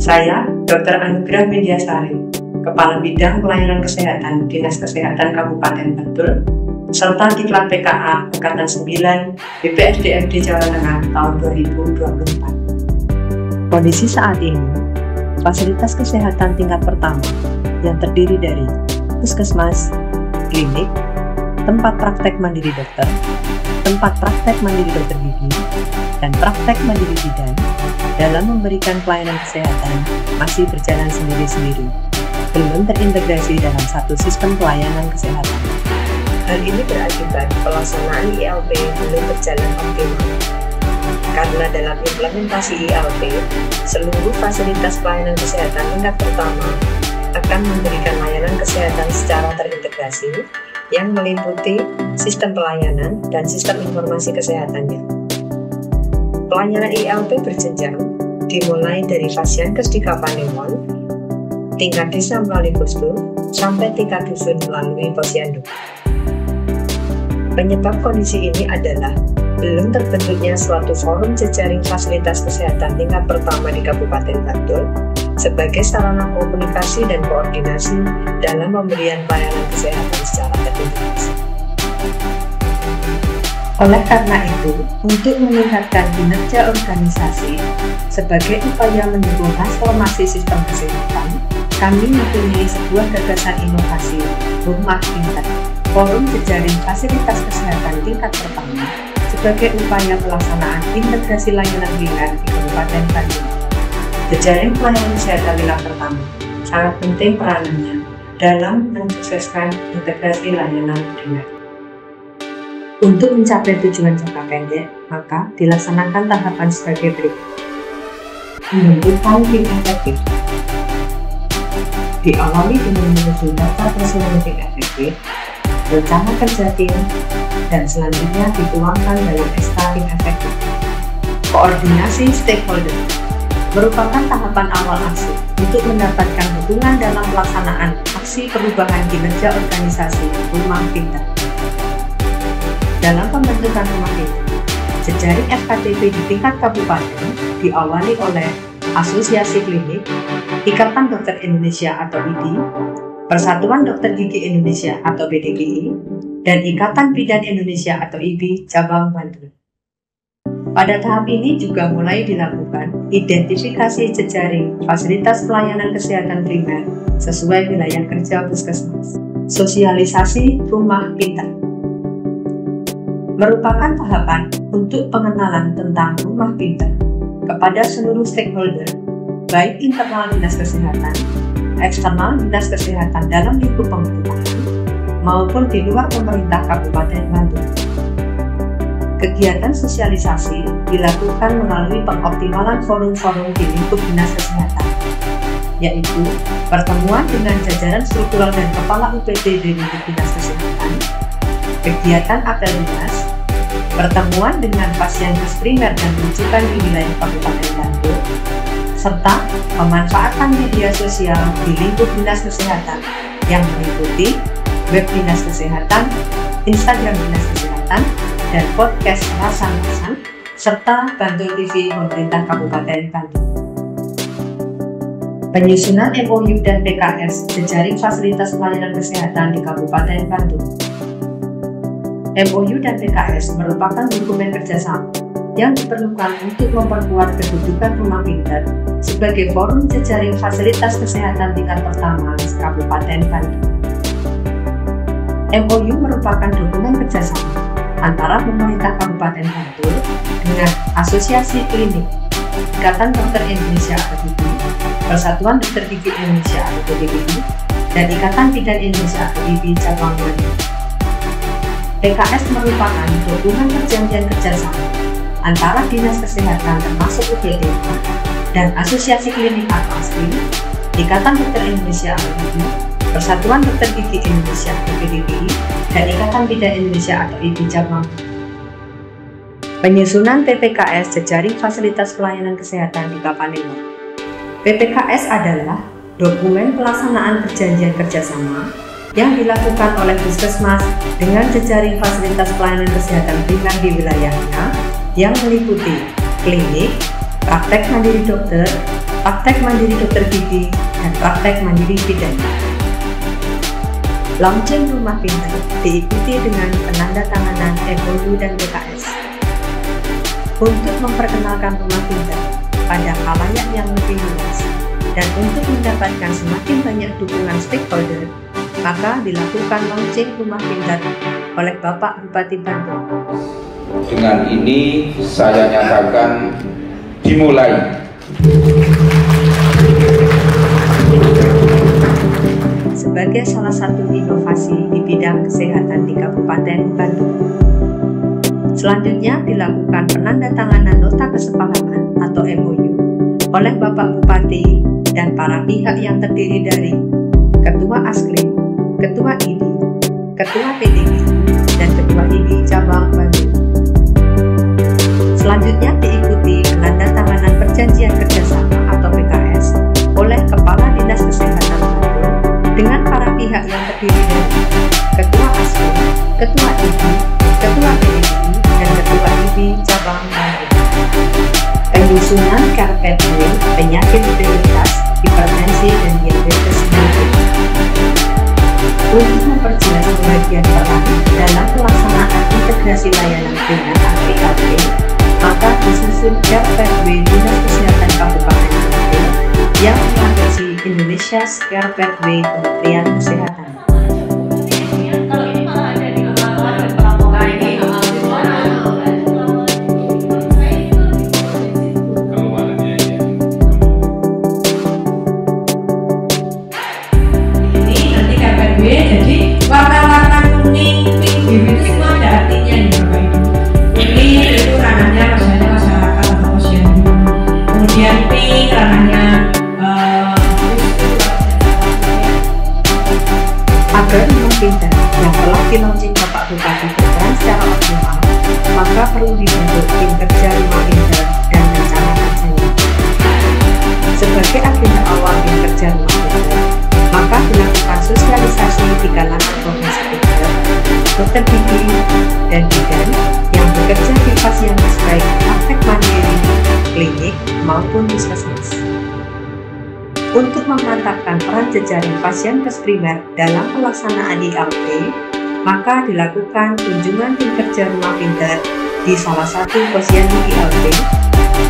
Saya, Dr. Anugrah Windiasari, Kepala Bidang Pelayanan Kesehatan Dinas Kesehatan Kabupaten Bantul, serta Diklat PKA Angkatan 9 BPSDMD Jawa Tengah tahun 2024. Kondisi saat ini, fasilitas kesehatan tingkat pertama yang terdiri dari puskesmas, klinik, tempat praktek mandiri dokter, tempat praktek mandiri dokter gigi, dan praktek mandiri bidan dalam memberikan pelayanan kesehatan masih berjalan sendiri-sendiri, belum terintegrasi dalam satu sistem pelayanan kesehatan. Hal ini berakibat pelaksanaan ILP belum berjalan optimal. Karena dalam implementasi ILP, seluruh fasilitas pelayanan kesehatan tingkat pertama akan memberikan layanan kesehatan secara terintegrasi yang meliputi sistem pelayanan dan sistem informasi kesehatannya. Pelayanan ILP berjenjang, dimulai dari Fasiankes di Kapanewon, tingkat desa melalui Pusdu, sampai tingkat dusun melalui Posyandu. Penyebab kondisi ini adalah belum terbentuknya suatu forum jejaring fasilitas kesehatan tingkat pertama di Kabupaten Bantul sebagai sarana komunikasi dan koordinasi dalam pemberian pelayanan kesehatan secara terintegrasi. Oleh karena itu, untuk meningkatkan kinerja organisasi sebagai upaya mendukung transformasi sistem kesehatan, kami mempunyai sebuah gagasan inovasi Rumah Pintar, forum jejaring fasilitas kesehatan tingkat pertama sebagai upaya pelaksanaan integrasi layanan primer di Kabupaten Bantul. Jejaring pelayanan kesehatan tingkat pertama sangat penting peranannya dalam mensukseskan integrasi layanan primer. Untuk mencapai tujuan jangka pendek, maka dilaksanakan tahapan sebagai berikut. Membentukkan tim efektif. Diawali dengan menyusun daftar personil tim efektif, rencana kerja tim, dan selanjutnya dituangkan dalam SK tim efektif. Koordinasi stakeholder Merupakan tahapan awal aksi untuk mendapatkan dukungan dalam pelaksanaan aksi perubahan kinerja organisasi Rumah Pintar. Dalam pembentukan Rumah Pintar, jejaring FKTP di tingkat kabupaten diawali oleh Asosiasi Klinik, Ikatan Dokter Indonesia atau IDI, Persatuan Dokter Gigi Indonesia atau PDGI, dan Ikatan Bidan Indonesia atau IBI Cabang Bantul. Pada tahap ini juga mulai dilakukan identifikasi jejaring fasilitas pelayanan kesehatan primer sesuai wilayah kerja puskesmas. Sosialisasi Rumah Pintar merupakan tahapan untuk pengenalan tentang Rumah Pintar kepada seluruh stakeholder, baik internal dinas kesehatan, eksternal dinas kesehatan dalam lingkup pemerintahan, maupun di luar pemerintah Kabupaten Bantul. Kegiatan sosialisasi dilakukan melalui pengoptimalan forum-forum di lingkup dinas kesehatan, yaitu pertemuan dengan jajaran struktural dan kepala UPT di lingkup dinas kesehatan, kegiatan apel dinas, pertemuan dengan Fasiankes primer dan rujukan di wilayah Kabupaten Bantul, serta pemanfaatan media sosial di lingkup dinas kesehatan yang meliputi web dinas kesehatan, Instagram dinas kesehatan, dan podcast Rasan-Rasan, serta Bantul TV pemerintah Kabupaten Bantul. Penyusunan MOU dan PKS jejaring fasilitas pelayanan kesehatan di Kabupaten Bantul. MOU dan PKS merupakan dokumen kerjasama yang diperlukan untuk memperkuat kedudukan Rumah Pintar sebagai forum jejaring fasilitas kesehatan tingkat pertama di Kabupaten Bantul. MOU merupakan dokumen kerjasama antara pemerintah Kabupaten Bantul dengan Asosiasi Klinik, Ikatan Dokter Indonesia atau IDI, Persatuan Dokter Gigi Indonesia atau PDGI, dan Ikatan Bidan Indonesia atau IBI Cabang Bantul. PKS merupakan dokumen perjanjian kerjasama antara Dinas Kesehatan termasuk UPT dan Asosiasi Klinik atau ASKLI, Ikatan Dokter Indonesia atau IDI, Persatuan Dokter Gigi Indonesia atau PDGI, dan Ikatan Bidan Indonesia atau IBI Cabang. Penyusunan PPKS jejaring fasilitas pelayanan kesehatan di Kapanewon. PPKS adalah dokumen pelaksanaan perjanjian kerjasama yang dilakukan oleh puskesmas dengan jejaring fasilitas pelayanan kesehatan primer di wilayahnya yang meliputi klinik, praktek mandiri dokter, praktek mandiri dokter gigi, dan praktek mandiri bidan. Launching Rumah Pintar diikuti dengan penandatanganan MOU dan BKS untuk memperkenalkan Rumah Pintar pada khalayak yang lebih luas dan untuk mendapatkan semakin banyak dukungan stakeholder, maka dilakukan launching Rumah Pintar oleh Bapak Bupati Bandung. Dengan ini saya nyatakan dimulai. Sebagai salah satu inovasi di bidang kesehatan di Kabupaten Bandung. Selanjutnya dilakukan penandatanganan nota kesepahaman atau MOU oleh Bapak Bupati dan para pihak yang terdiri dari Ketua Asklim, Ketua ID, Ketua PDG, dan Ketua ID Cabang Bandung. Selanjutnya diikuti penandatanganan perjanjian kerjasama atau PKS oleh Kepala Dinas Kesehatan Bandung dengan para pihak yang terdiri dari Ketua Asklim, Ketua ID, Ketua PDG, dan Ketua ID Cabang Bandung. Penyusunan karpet penyakit prioritas, hipertensi, dan diabetes mellitus untuk memperjelas pembagian peran dalam pelaksanaan integrasi layanan primer (ILP), maka disusun karpet Dinas Kesehatan Kabupaten Bandung yang mengadopsi Indonesia Karpet Kementerian Kesehatan. Jadi warna-warna kuning, pink, biru itu semua ada artinya di Bapak Ibu. Kuning itu ranahnya masyarakat atau posyandu. Kemudian pink ranahnya agar Rumah Pintar yang telah di-launching Bapak Bupati berperan secara optimal, maka perlu dibentuk tim kerja Rumah Pintar dan rencana kerjanya. Sebagai agenda awal tim kerja Rumah Pintar, maka dilakukan sosialisasi di kalangan profesi dokter gigi dan bidan yang bekerja di fasilitas baik praktek mandiri, klinik maupun puskesmas. Untuk memantapkan peran jejaring Fasiankes primer dalam pelaksanaan ILP, maka dilakukan kunjungan tim kerja Rumah Pintar di salah satu posyandu ILP,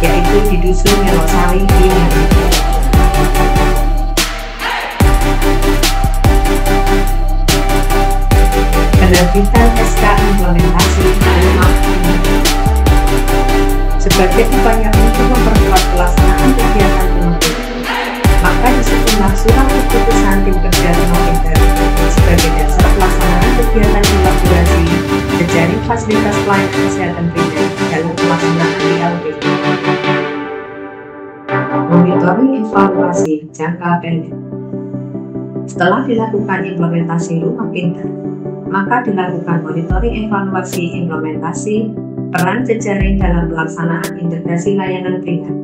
yaitu di Dusun Melosari di Nganjuk. Penerbitan SK implementasi Rumah Pintar sebagai upaya untuk memperkuat pelaksanaan kegiatan Rumah Pintar, maka disusunlah surat keputusan tim kerja Rumah Pintar sebagai dasar pelaksanaan kegiatan kolaborasi jejaring fasilitas pelayanan kesehatan primer dalam pelaksanaan ILP. Monitoring evaluasi jangka pendek. Setelah dilakukan implementasi Rumah Pintar, maka dilakukan monitoring evaluasi implementasi peran jejaring dalam pelaksanaan integrasi layanan primer.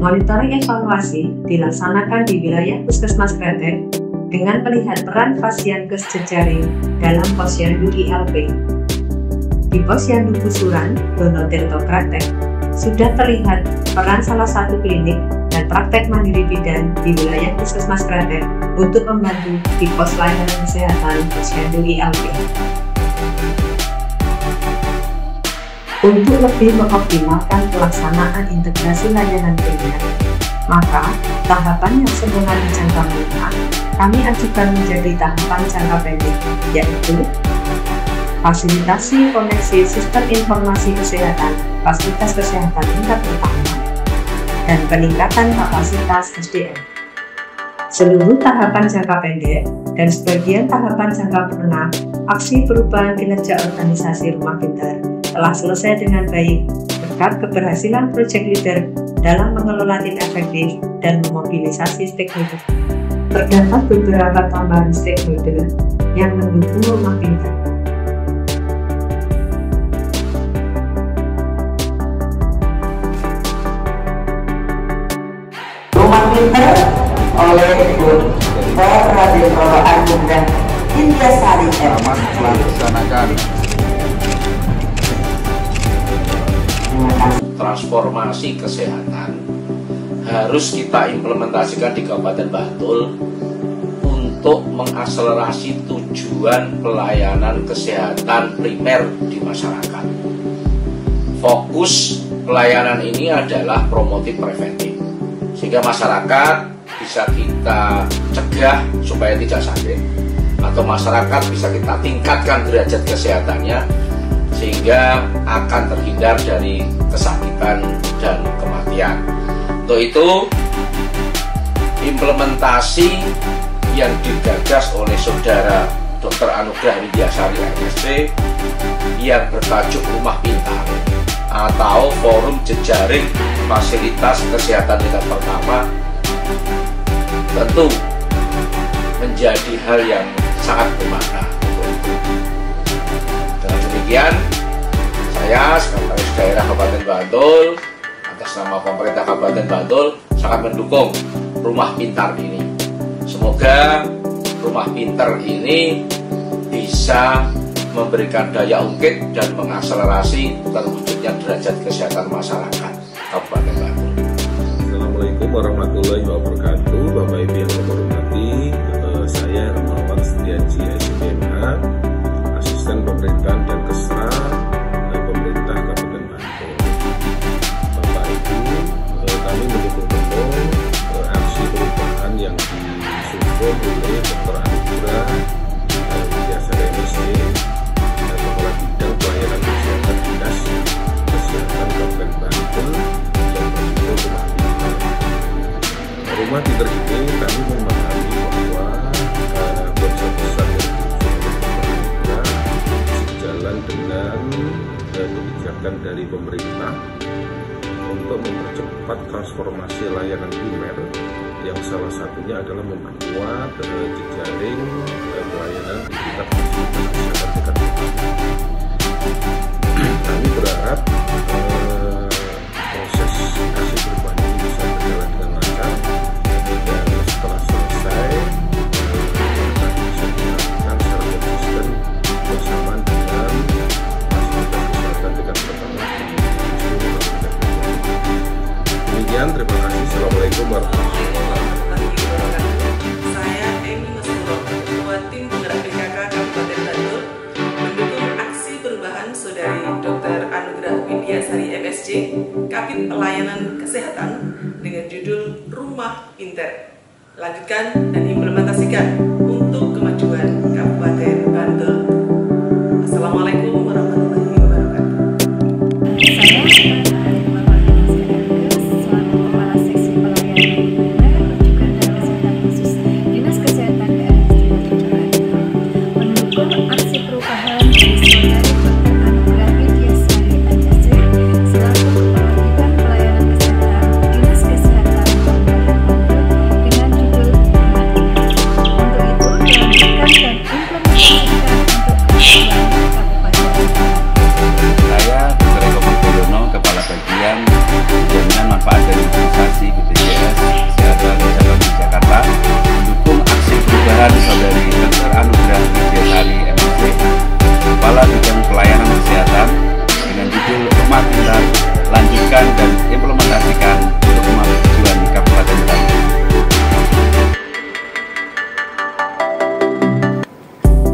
Monitoring evaluasi dilaksanakan di wilayah Puskesmas Kretek dengan melihat peran Fasiankes jejaring dalam posyandu ILP. Di posyandu Pusuran, Donotirto Kretek, sudah terlihat peran salah satu klinik dan praktek mandiri bidan di wilayah Puskesmas Kretek untuk membantu di pos layanan kesehatan posyandu ILP. Untuk lebih mengoptimalkan pelaksanaan integrasi layanan primer, maka tahapan yang semula di jangka menengah kami ajukan menjadi tahapan jangka pendek, yaitu fasilitasi koneksi sistem informasi kesehatan fasilitas kesehatan tingkat pertama dan peningkatan kapasitas SDM. Seluruh tahapan jangka pendek dan sebagian tahapan jangka menengah aksi perubahan kinerja organisasi Rumah Pintar telah selesai dengan baik berkat keberhasilan project leader dalam mengelola tim efektif dan memobilisasi stakeholder. Terdapat beberapa tambahan stakeholder yang mendukung Rumah Pintar. Rumah Pintar oleh Ibu Raditya Arjuna Indrasari Melaksanakan transformasi kesehatan harus kita implementasikan di Kabupaten Bantul untuk mengakselerasi tujuan pelayanan kesehatan primer di masyarakat. Fokus pelayanan ini adalah promotif preventif, sehingga masyarakat bisa kita cegah supaya tidak sakit, atau masyarakat bisa kita tingkatkan derajat kesehatannya sehingga akan terhindar dari kesakitan dan kematian. Untuk itu, implementasi yang digagas oleh Saudara Dr. Anugrah Windiasari MSc yang bertajuk Rumah Pintar atau Forum Jejaring Fasilitas Kesehatan tingkat pertama tentu menjadi hal yang sangat bermakna untuk itu. Dengan demikian, saya Sekretaris Daerah Kabupaten Bantul atas nama pemerintah Kabupaten Bantul sangat mendukung Rumah Pintar ini. Semoga Rumah Pintar ini bisa memberikan daya ungkit dan mengakselerasi terwujudnya derajat kesehatan masyarakat Kabupaten Bantul. Assalamualaikum warahmatullahi wabarakatuh. Bapak Ibu yang saya hormati, saya Rahmawan Setiaji SPMH, Asisten Pemerintahan dan Kesra Pemerintah Kabupaten Bantul. Bapak Ibu, kami mendukung penuh aksi perubahan yang disusun oleh Dr. Anugrah Windiasari MSc, Kepala Bidang Pelayanan Kesehatan Dinas Kesehatan Kabupaten Bantul, yang berjudul Rumah Pintar. Rumah Pintar ini kami memahami bahwa konsep besar yang dilakukan sejalan dengan kebijakan dari pemerintah untuk mempercepat transformasi layanan primer, yang salah satunya adalah memperkuat jejaring pelayanan di tingkat fasilitas kesehatan tingkat pertama. Kami berharap proses aksi perubahan ini bisa berjalan dengan lancar, dan setelah selesai bisa dilakukan secara konsisten bersamaan dengan fasilitas kesehatan tingkat pertama di seluruh kabupaten. Demikian, terima kasih. Assalamualaikum warahmatullahi wabarakatuh. Saya Emi Masuro, Ketua Tim Penggerak PKK Kabupaten Bantul, mendukung aksi perubahan Saudari Dr. Anugrah Windiasari MSc, Kabid Pelayanan Kesehatan dengan judul Rumah Pintar. Lanjutkan dan implementasikan untuk kemajuan Kabupaten Bantul. Assalamualaikum warahmatullahi wabarakatuh.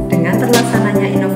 Dengan terlaksananya inovasi